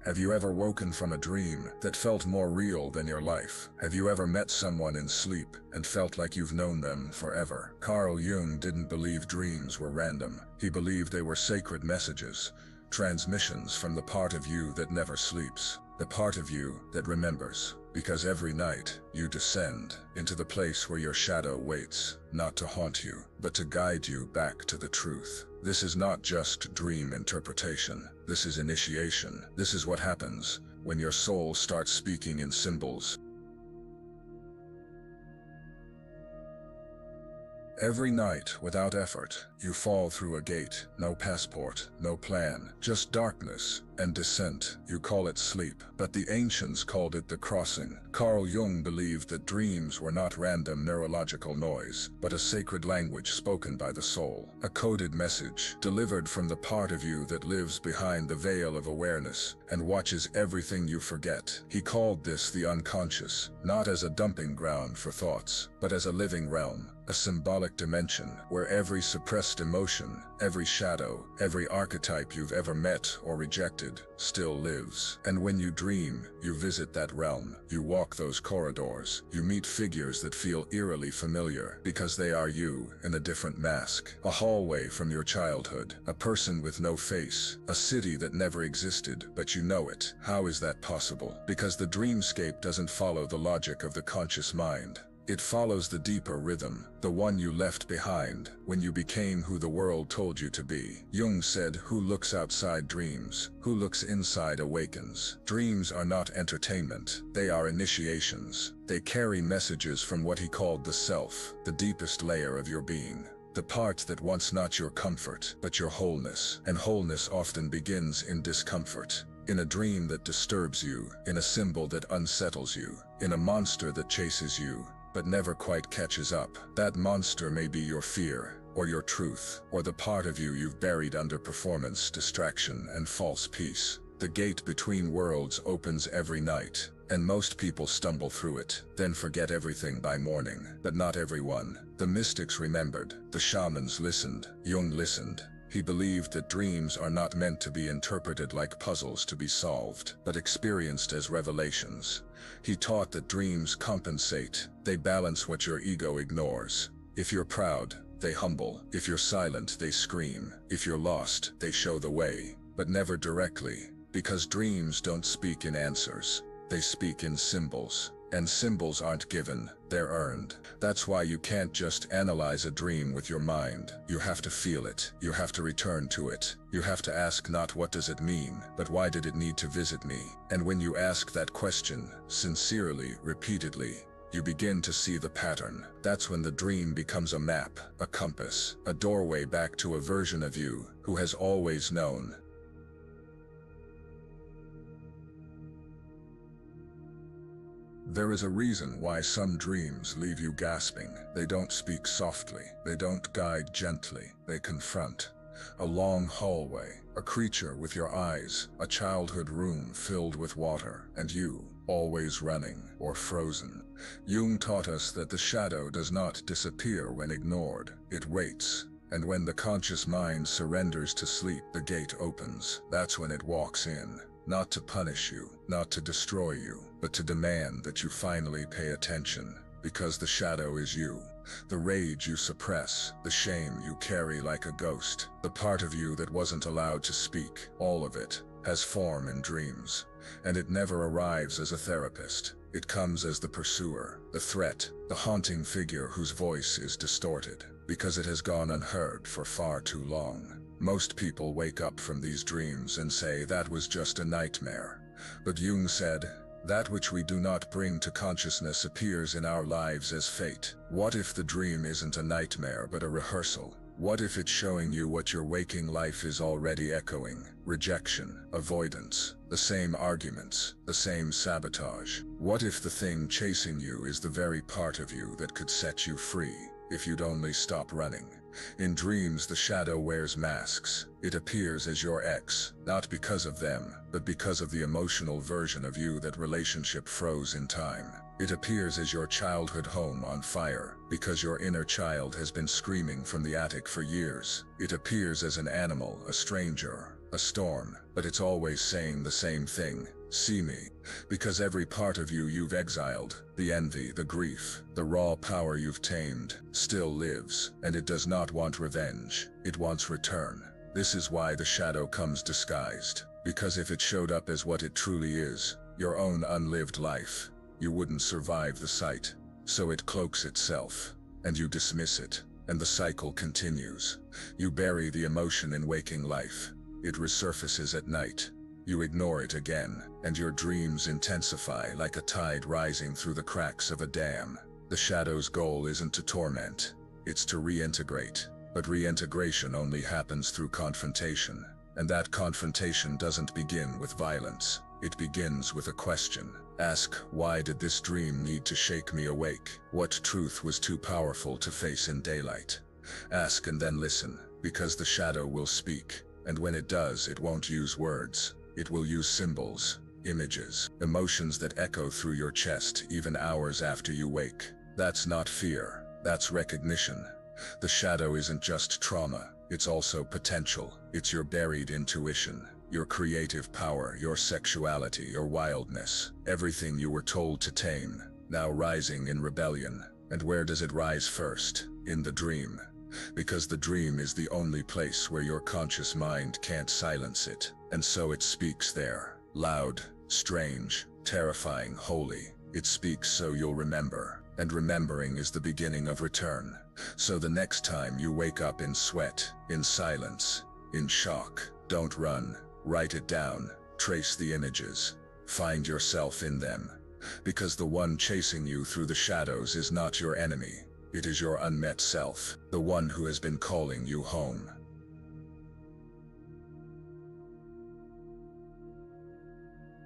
Have you ever woken from a dream that felt more real than your life? Have you ever met someone in sleep and felt like you've known them forever? Carl Jung didn't believe dreams were random. He believed they were sacred messages, transmissions from the part of you that never sleeps, the part of you that remembers. Because every night, you descend into the place where your shadow waits, not to haunt you, but to guide you back to the truth. This is not just dream interpretation. This is initiation. This is what happens when your soul starts speaking in symbols. Every night, without effort, you fall through a gate. No passport, no plan, just darkness and descent. You call it sleep, but the ancients called it the crossing. Carl Jung believed that dreams were not random neurological noise, but a sacred language spoken by the soul, a coded message delivered from the part of you that lives behind the veil of awareness and watches everything you forget. He called this the unconscious, not as a dumping ground for thoughts, but as a living realm, a symbolic dimension where every suppressed emotion, every shadow, every archetype you've ever met or rejected still lives. And when you dream, you visit that realm. You walk those corridors. You meet figures that feel eerily familiar because they are you in a different mask. A hallway from your childhood, a person with no face, a city that never existed, but you know it. How is that possible? Because the dreamscape doesn't follow the logic of the conscious mind. It follows the deeper rhythm, the one you left behind when you became who the world told you to be. Jung said, "Who looks outside dreams, who looks inside awakens." Dreams are not entertainment, they are initiations. They carry messages from what he called the self, the deepest layer of your being. The part that wants not your comfort, but your wholeness. And wholeness often begins in discomfort. In a dream that disturbs you, in a symbol that unsettles you, in a monster that chases you, but never quite catches up. That monster may be your fear, or your truth, or the part of you you've buried under performance, distraction, and false peace. The gate between worlds opens every night, and most people stumble through it, then forget everything by morning. But not everyone. The mystics remembered, the shamans listened, Jung listened. He believed that dreams are not meant to be interpreted like puzzles to be solved, but experienced as revelations. He taught that dreams compensate. They balance what your ego ignores. If you're proud, they humble. If you're silent, they scream. If you're lost, they show the way, but never directly, because dreams don't speak in answers. They speak in symbols. And symbols aren't given, they're earned. That's why you can't just analyze a dream with your mind. You have to feel it. You have to return to it. You have to ask not what does it mean, but why did it need to visit me? And when you ask that question, sincerely, repeatedly, you begin to see the pattern. That's when the dream becomes a map, a compass, a doorway back to a version of you who has always known. There is a reason why some dreams leave you gasping. They don't speak softly. They don't guide gently. They confront. A long hallway, a creature with your eyes, a childhood room filled with water, and you, always running or frozen. Jung taught us that the shadow does not disappear when ignored. It waits. And when the conscious mind surrenders to sleep, the gate opens. That's when it walks in. Not to punish you, not to destroy you, but to demand that you finally pay attention. Because the shadow is you, the rage you suppress, the shame you carry like a ghost, the part of you that wasn't allowed to speak, all of it has form in dreams. And it never arrives as a therapist. It comes as the pursuer, the threat, the haunting figure whose voice is distorted, because it has gone unheard for far too long. Most people wake up from these dreams and say that was just a nightmare. But Jung said, that which we do not bring to consciousness appears in our lives as fate. What if the dream isn't a nightmare but a rehearsal? What if it's showing you what your waking life is already echoing? Rejection, avoidance, the same arguments, the same sabotage. What if the thing chasing you is the very part of you that could set you free, if you'd only stop running? In dreams, the shadow wears masks. It appears as your ex, not because of them, but because of the emotional version of you that relationship froze in time. It appears as your childhood home on fire, because your inner child has been screaming from the attic for years. It appears as an animal, a stranger, a storm, but it's always saying the same thing. See me. Because every part of you've exiled, the envy, the grief, the raw power you've tamed, still lives, and it does not want revenge. It wants return. This is why the shadow comes disguised. Because if it showed up as what it truly is, your own unlived life, you wouldn't survive the sight. So it cloaks itself, and you dismiss it, and the cycle continues. You bury the emotion in waking life. It resurfaces at night. You ignore it again, and your dreams intensify like a tide rising through the cracks of a dam. The shadow's goal isn't to torment, it's to reintegrate. But reintegration only happens through confrontation, and that confrontation doesn't begin with violence. It begins with a question. Ask, why did this dream need to shake me awake? What truth was too powerful to face in daylight? Ask and then listen, because the shadow will speak, and when it does, it won't use words. It will use symbols, images, emotions that echo through your chest even hours after you wake. That's not fear, that's recognition. The shadow isn't just trauma, it's also potential. It's your buried intuition, your creative power, your sexuality, your wildness, everything you were told to tame, now rising in rebellion. And where does it rise first? In the dream. Because the dream is the only place where your conscious mind can't silence it. And so it speaks there, loud, strange, terrifying, holy. It speaks so you'll remember. And remembering is the beginning of return. So the next time you wake up in sweat, in silence, in shock, don't run. Write it down. Trace the images. Find yourself in them. Because the one chasing you through the shadows is not your enemy. It is your unmet self, the one who has been calling you home.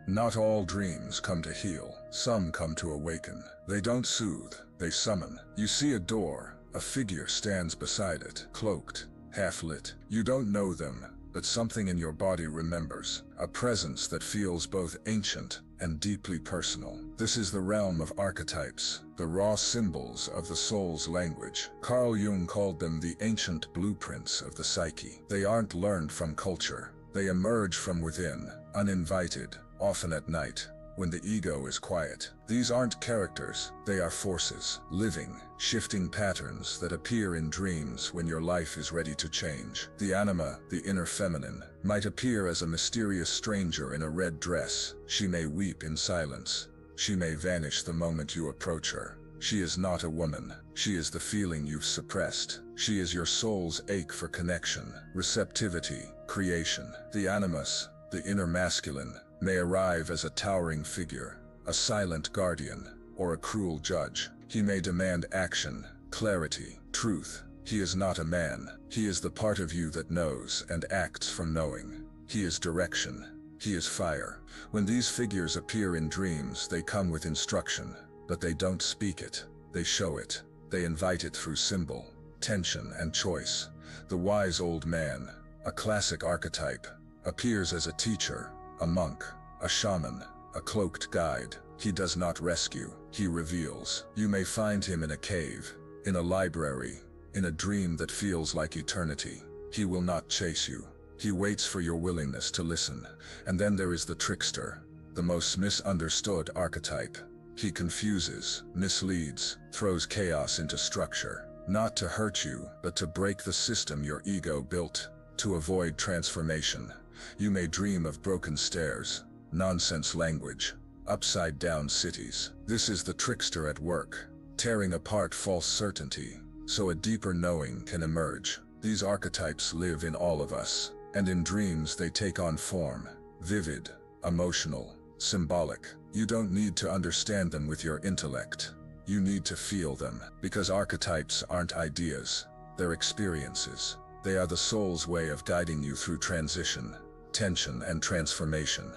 Not all dreams come to heal. Some come to awaken. They don't soothe, they summon. You see a door, a figure stands beside it, cloaked, half-lit. You don't know them, but something in your body remembers. A presence that feels both ancient and deeply personal. This is the realm of archetypes, the raw symbols of the soul's language. Carl Jung called them the ancient blueprints of the psyche. They aren't learned from culture. They emerge from within, uninvited, often at night, when the ego is quiet. These aren't characters, they are forces, living, shifting patterns that appear in dreams when your life is ready to change. The anima, the inner feminine, might appear as a mysterious stranger in a red dress. She may weep in silence. She may vanish the moment you approach her. She is not a woman. She is the feeling you've suppressed. She is your soul's ache for connection, receptivity, creation. The animus, the inner masculine, may arrive as a towering figure, a silent guardian, or a cruel judge. He may demand action, clarity, truth. He is not a man. He is the part of you that knows and acts from knowing. He is direction. He is fire. When these figures appear in dreams, they come with instruction, but they don't speak it. They show it. They invite it through symbol, tension, and choice. The wise old man, a classic archetype, appears as a teacher, a monk, a shaman, a cloaked guide. He does not rescue, he reveals. You may find him in a cave, in a library, in a dream that feels like eternity. He will not chase you. He waits for your willingness to listen. And then there is the trickster, the most misunderstood archetype. He confuses, misleads, throws chaos into structure. Not to hurt you, but to break the system your ego built, to avoid transformation. You may dream of broken stairs, nonsense language, upside-down cities. This is the trickster at work, tearing apart false certainty, so a deeper knowing can emerge. These archetypes live in all of us, and in dreams they take on form, vivid, emotional, symbolic. You don't need to understand them with your intellect. You need to feel them, because archetypes aren't ideas, they're experiences. They are the soul's way of guiding you through transition, tension, and transformation.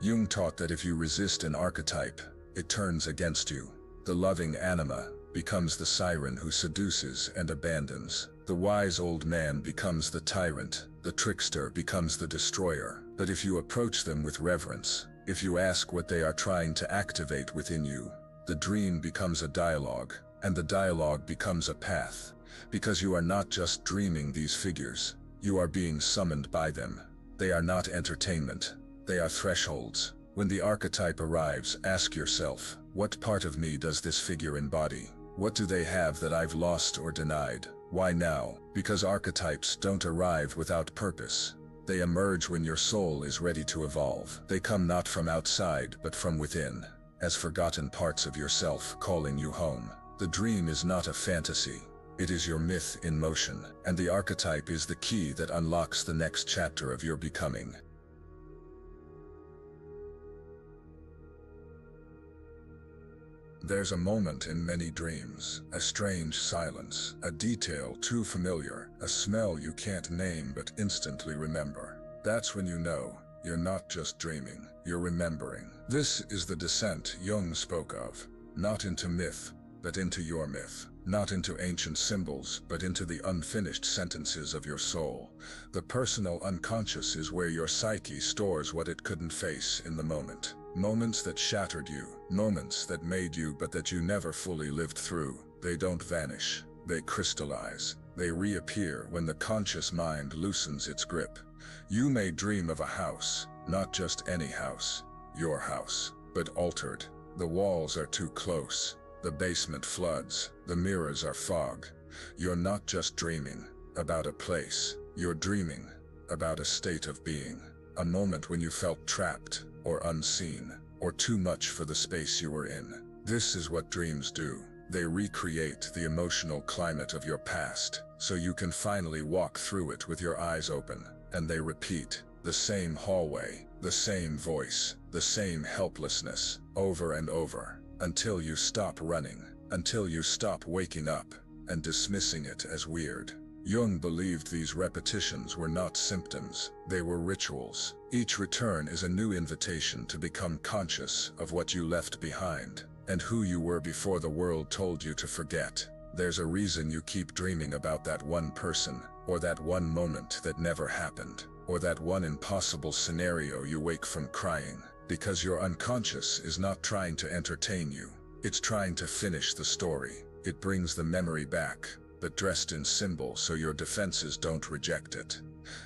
Jung taught that if you resist an archetype, it turns against you. The loving anima becomes the siren who seduces and abandons. The wise old man becomes the tyrant. The trickster becomes the destroyer. But if you approach them with reverence, if you ask what they are trying to activate within you, the dream becomes a dialogue, and the dialogue becomes a path. Because you are not just dreaming these figures, you are being summoned by them. They are not entertainment. They are thresholds. When the archetype arrives, ask yourself, what part of me does this figure embody? What do they have that I've lost or denied? Why now? Because archetypes don't arrive without purpose. They emerge when your soul is ready to evolve. They come not from outside, but from within, as forgotten parts of yourself calling you home. The dream is not a fantasy. It is your myth in motion, and the archetype is the key that unlocks the next chapter of your becoming. There's a moment in many dreams, a strange silence, a detail too familiar, a smell you can't name but instantly remember. That's when you know you're not just dreaming, you're remembering. This is the descent Jung spoke of, not into myth, but into your myth. Not into ancient symbols, but into the unfinished sentences of your soul. The personal unconscious is where your psyche stores what it couldn't face in the moment. Moments that shattered you, moments that made you but that you never fully lived through. They don't vanish, they crystallize. They reappear when the conscious mind loosens its grip. You may dream of a house, not just any house, your house, but altered. The walls are too close. The basement floods, the mirrors are fog. You're not just dreaming about a place, you're dreaming about a state of being. A moment when you felt trapped, or unseen, or too much for the space you were in. This is what dreams do. They recreate the emotional climate of your past, so you can finally walk through it with your eyes open. And they repeat the same hallway, the same voice, the same helplessness, over and over. Until you stop running, until you stop waking up and dismissing it as weird. Jung believed these repetitions were not symptoms, they were rituals. Each return is a new invitation to become conscious of what you left behind, and who you were before the world told you to forget. There's a reason you keep dreaming about that one person, or that one moment that never happened, or that one impossible scenario you wake from crying. Because your unconscious is not trying to entertain you, it's trying to finish the story. It brings the memory back, but dressed in symbol so your defenses don't reject it.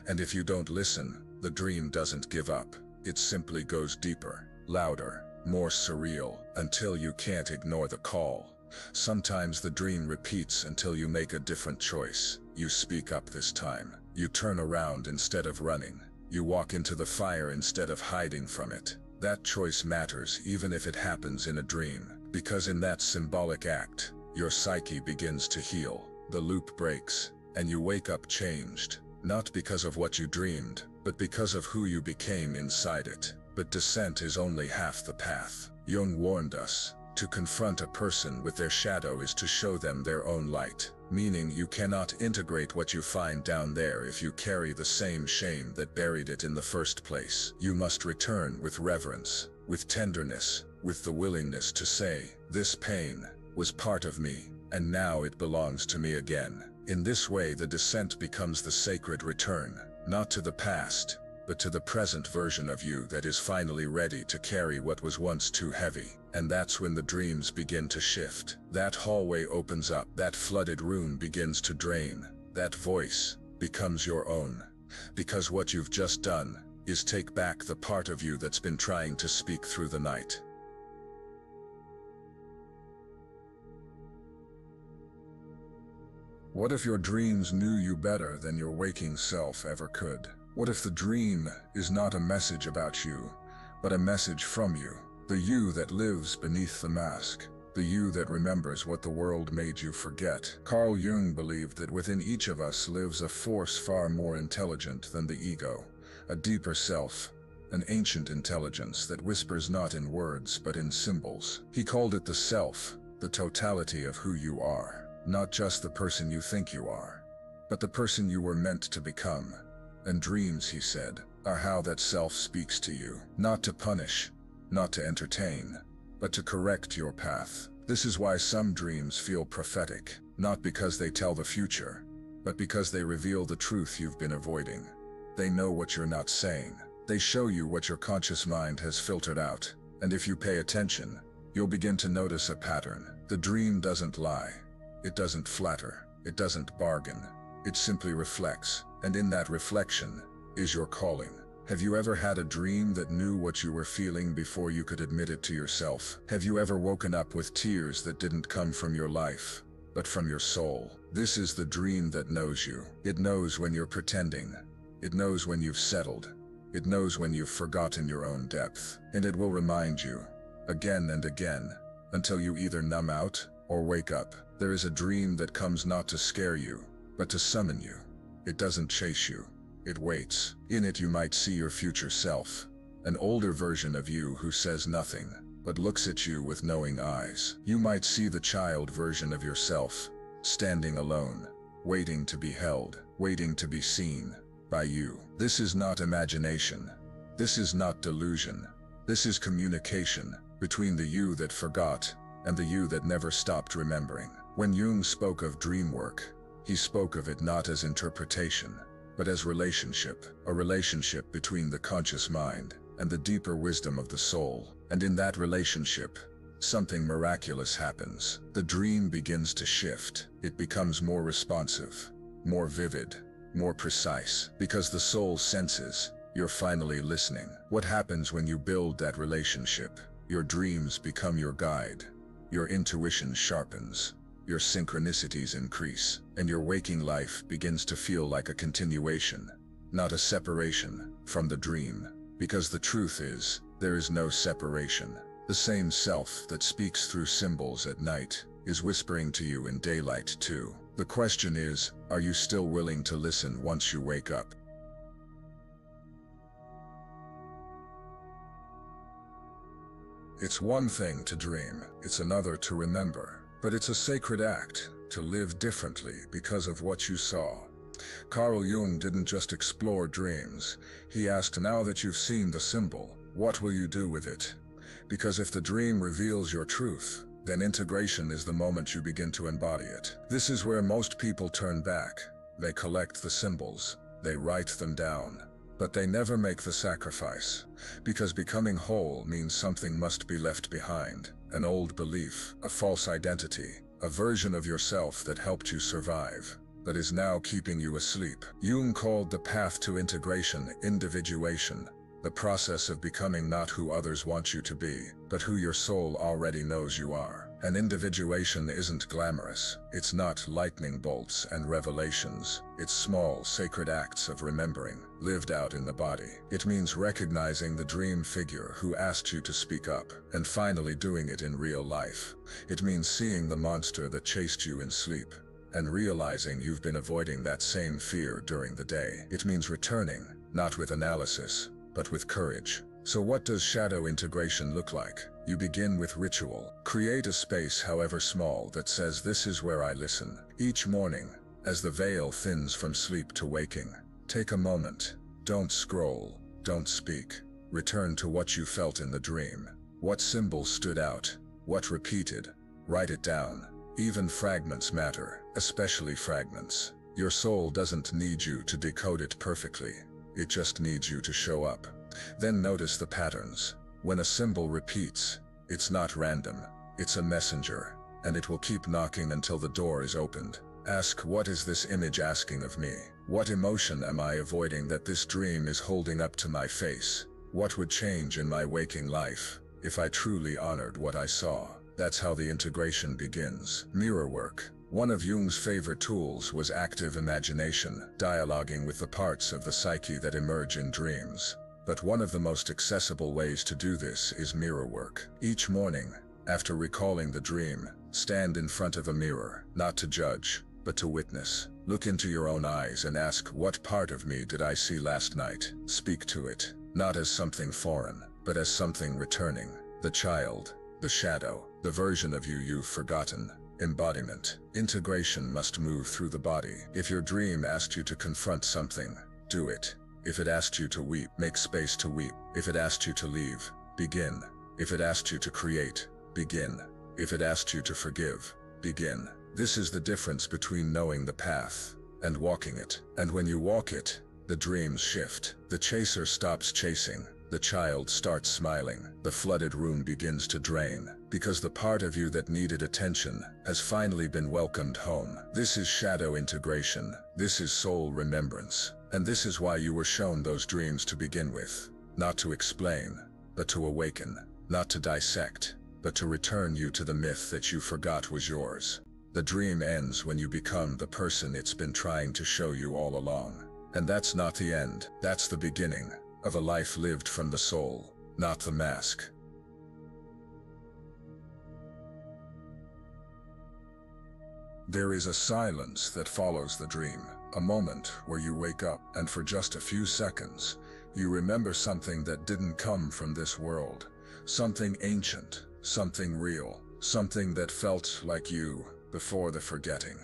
And if you don't listen, the dream doesn't give up. It simply goes deeper, louder, more surreal, until you can't ignore the call. Sometimes the dream repeats until you make a different choice. You speak up this time. You turn around instead of running. You walk into the fire instead of hiding from it. That choice matters even if it happens in a dream, because in that symbolic act, your psyche begins to heal, the loop breaks, and you wake up changed, not because of what you dreamed, but because of who you became inside it. But descent is only half the path. Jung warned us, to confront a person with their shadow is to show them their own light, meaning you cannot integrate what you find down there if you carry the same shame that buried it in the first place. You must return with reverence, with tenderness, with the willingness to say, this pain was part of me, and now it belongs to me again. In this way, the descent becomes the sacred return, not to the past, but to the present version of you that is finally ready to carry what was once too heavy. And that's when the dreams begin to shift. That hallway opens up, that flooded room begins to drain, that voice becomes your own. Because what you've just done is take back the part of you that's been trying to speak through the night. What if your dreams knew you better than your waking self ever could? What if the dream is not a message about you, but a message from you? The you that lives beneath the mask, the you that remembers what the world made you forget. Carl Jung believed that within each of us lives a force far more intelligent than the ego, a deeper self, an ancient intelligence that whispers not in words but in symbols. He called it the self, the totality of who you are, not just the person you think you are, but the person you were meant to become. And dreams, he said, are how that self speaks to you, not to punish, not to entertain, but to correct your path. This is why some dreams feel prophetic, not because they tell the future, but because they reveal the truth you've been avoiding. They know what you're not saying. They show you what your conscious mind has filtered out. And if you pay attention, you'll begin to notice a pattern. The dream doesn't lie. It doesn't flatter. It doesn't bargain. It simply reflects. And in that reflection is your calling. Have you ever had a dream that knew what you were feeling before you could admit it to yourself? Have you ever woken up with tears that didn't come from your life, but from your soul? This is the dream that knows you. It knows when you're pretending. It knows when you've settled. It knows when you've forgotten your own depth. And it will remind you, again and again, until you either numb out or wake up. There is a dream that comes not to scare you, but to summon you. It doesn't chase you. It waits. In it you might see your future self, an older version of you who says nothing, but looks at you with knowing eyes. You might see the child version of yourself, standing alone, waiting to be held, waiting to be seen by you. This is not imagination. This is not delusion. This is communication between the you that forgot and the you that never stopped remembering. When Jung spoke of dream work, he spoke of it not as interpretation, but as relationship, a relationship between the conscious mind and the deeper wisdom of the soul. And in that relationship, something miraculous happens. The dream begins to shift. It becomes more responsive, more vivid, more precise, because the soul senses you're finally listening. What happens when you build that relationship? Your dreams become your guide. Your intuition sharpens. Your synchronicities increase, and your waking life begins to feel like a continuation, not a separation from the dream. Because the truth is, there is no separation. The same self that speaks through symbols at night is whispering to you in daylight too. The question is, are you still willing to listen once you wake up? It's one thing to dream, it's another to remember. But it's a sacred act to live differently because of what you saw. Carl Jung didn't just explore dreams. He asked, now that you've seen the symbol, what will you do with it? Because if the dream reveals your truth, then integration is the moment you begin to embody it. This is where most people turn back. They collect the symbols, they write them down, but they never make the sacrifice. Because becoming whole means something must be left behind. An old belief, a false identity, a version of yourself that helped you survive, that is now keeping you asleep. Jung called the path to integration individuation, the process of becoming not who others want you to be, but who your soul already knows you are. And individuation isn't glamorous. It's not lightning bolts and revelations. It's small, sacred acts of remembering, lived out in the body. It means recognizing the dream figure who asked you to speak up, and finally doing it in real life. It means seeing the monster that chased you in sleep, and realizing you've been avoiding that same fear during the day. It means returning, not with analysis, but with courage. So what does shadow integration look like? You begin with ritual. Create a space, however small, that says, this is where I listen. Each morning, as the veil thins from sleep to waking, take a moment. Don't scroll, don't speak. Return to what you felt in the dream. What symbols stood out? What repeated? Write it down. Even fragments matter, especially fragments. Your soul doesn't need you to decode it perfectly. It just needs you to show up. Then notice the patterns. When a symbol repeats, it's not random, it's a messenger, and it will keep knocking until the door is opened. Ask, what is this image asking of me? What emotion am I avoiding that this dream is holding up to my face? What would change in my waking life if I truly honored what I saw? That's how the integration begins. Mirror work. One of Jung's favorite tools was active imagination, dialoguing with the parts of the psyche that emerge in dreams. But one of the most accessible ways to do this is mirror work. Each morning, after recalling the dream, stand in front of a mirror, not to judge, but to witness. Look into your own eyes and ask, what part of me did I see last night? Speak to it, not as something foreign, but as something returning. The child, the shadow, the version of you you've forgotten. Embodiment. Integration must move through the body. If your dream asked you to confront something, do it. If it asked you to weep, make space to weep. If it asked you to leave, begin. If it asked you to create, begin. If it asked you to forgive, begin. This is the difference between knowing the path and walking it. And when you walk it, the dreams shift. The chaser stops chasing. The child starts smiling. The flooded room begins to drain, because the part of you that needed attention has finally been welcomed home. This is shadow integration. This is soul remembrance. And this is why you were shown those dreams to begin with. Not to explain, but to awaken. Not to dissect, but to return you to the myth that you forgot was yours. The dream ends when you become the person it's been trying to show you all along. And that's not the end, that's the beginning of a life lived from the soul, not the mask. There is a silence that follows the dream, a moment where you wake up and for just a few seconds, you remember something that didn't come from this world, something ancient, something real, something that felt like you before the forgetting.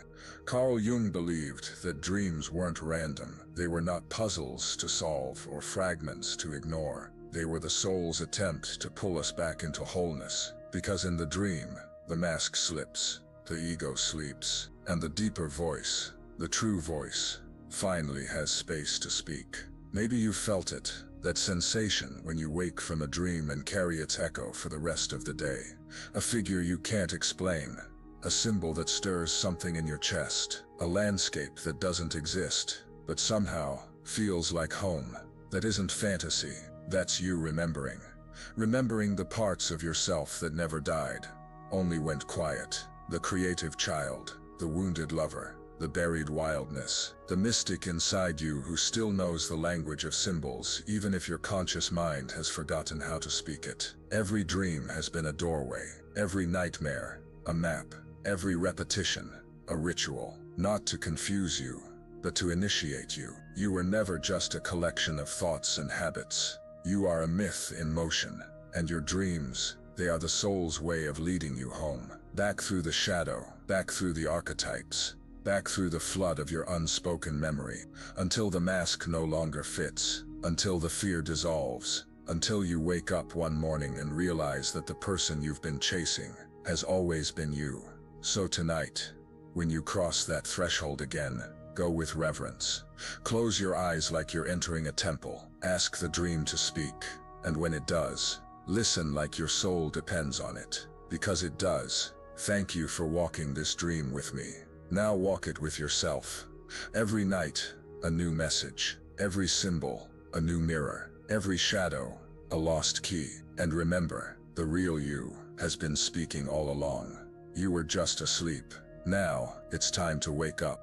Carl Jung believed that dreams weren't random. They were not puzzles to solve or fragments to ignore. They were the soul's attempt to pull us back into wholeness, because in the dream, the mask slips, the ego sleeps, and the deeper voice, the true voice, finally has space to speak. Maybe you felt it, that sensation when you wake from a dream and carry its echo for the rest of the day. A figure you can't explain, a symbol that stirs something in your chest, a landscape that doesn't exist, but somehow feels like home. That isn't fantasy, that's you remembering. Remembering the parts of yourself that never died, only went quiet. The creative child, the wounded lover, the buried wildness, the mystic inside you who still knows the language of symbols even if your conscious mind has forgotten how to speak it. Every dream has been a doorway, every nightmare, a map, every repetition, a ritual, not to confuse you, but to initiate you. You were never just a collection of thoughts and habits. You are a myth in motion, and your dreams, they are the soul's way of leading you home. Back through the shadow, back through the archetypes, back through the flood of your unspoken memory, until the mask no longer fits, until the fear dissolves, until you wake up one morning and realize that the person you've been chasing has always been you. So tonight, when you cross that threshold again, go with reverence. Close your eyes like you're entering a temple. Ask the dream to speak, and when it does, listen like your soul depends on it, because it does. Thank you for walking this dream with me. Now walk it with yourself. Every night, a new message. Every symbol, a new mirror. Every shadow, a lost key. And remember, the real you has been speaking all along. You were just asleep. Now, it's time to wake up.